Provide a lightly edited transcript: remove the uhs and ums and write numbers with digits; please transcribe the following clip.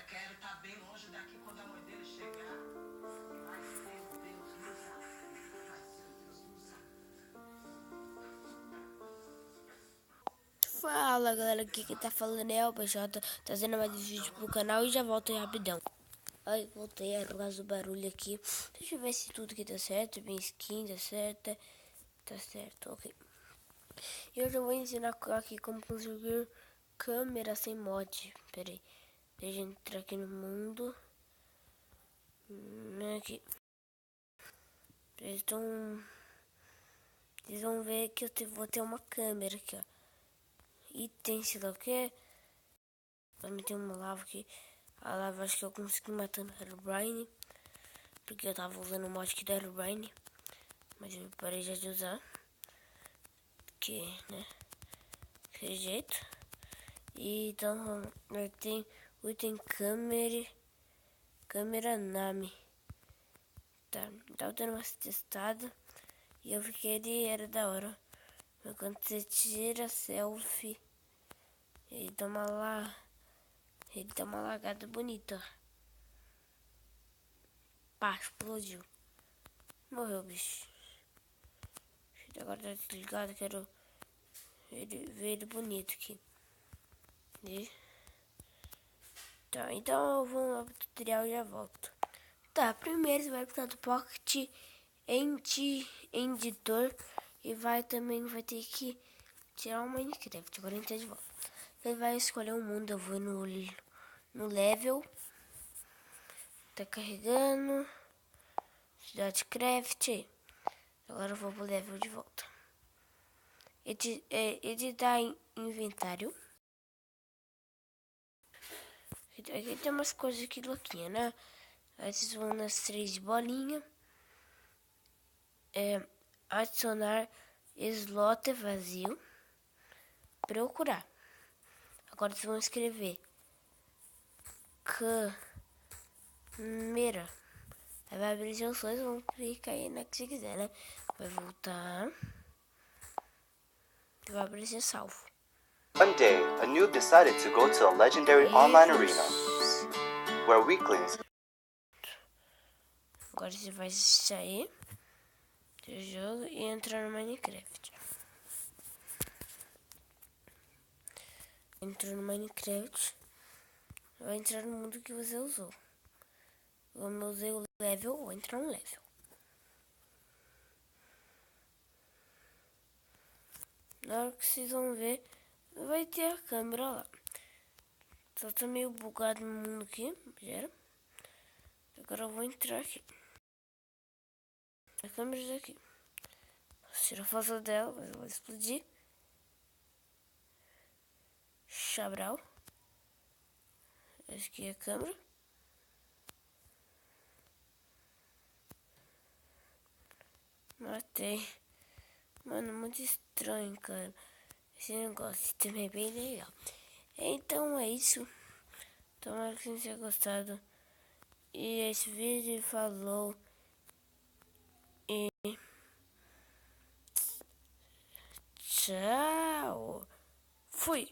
quero estar bem longe daqui quando a mãe dele chegar. Vai ser o Deus nos acuda. Vai ser o Deus nos acuda. Fala galera, aqui quem tá falando é o PJ, trazendo mais um vídeo pro canal e já volto aí rapidão. Aí voltei, é por causa do barulho aqui. Deixa eu ver se tudo aqui tá certo, minha skin tá certa. Tá certo, ok. E hoje eu vou ensinar aqui como conseguir câmera sem mod. Pera aí, deixa eu entrar aqui no mundo. Aqui. Vocês vão ver que eu vou ter uma câmera aqui, ó. Item, sei lá o que. Também tem uma lava aqui. A lava acho que eu consegui matando o Herobrine. Porque eu tava usando o mod aqui do Herobrine. Mas eu parei já de usar. Porque, né? Desse jeito. E então tem o item câmera Nami. Tá, tava dando uma testada. E eu vi que ele era da hora. Mas quando você tira selfie, ele dá uma lagada bonita. Pá, explodiu. Morreu o bicho. Agora tá desligado, quero ver ele bonito aqui. E... Tá, então eu vou lá pro tutorial e já volto. Tá, primeiro você vai precisar do Pocket Editor e também vai ter que tirar o Minecraft. Agora entra de volta. Você vai escolher um mundo, eu vou no level. Tá carregando. Cidade Craft. Agora eu vou pro level de volta. Editar inventário. Aqui tem umas coisas aqui louquinhas, né? Aí vocês vão nas 3 bolinhas. Adicionar slot vazio. Procurar. Agora vocês vão escrever câmera. Aí vai abrir as opções, vão clicar aí na que você quiser, né? Vai voltar. Vai aparecer salvo. One day, a noob decided to go to a legendary online arena, where weaklings... Agora você vai sair do jogo e entrar no Minecraft. Entrou no Minecraft, vai entrar no mundo que você usou. Como eu usei o level, vou entrar no level. Na hora que vocês vão ver, vai ter a câmera lá. Só tá meio bugado no mundo aqui, já. Agora eu vou entrar aqui. A câmera daqui. Tira a foto dela, mas eu vou explodir. Chabral. Essa aqui é a câmera. Matei. Mano, muito estranho, cara. Esse negócio também é bem legal. Então é isso. Tomara que vocês tenham gostado. E esse vídeo falou. E tchau. Fui.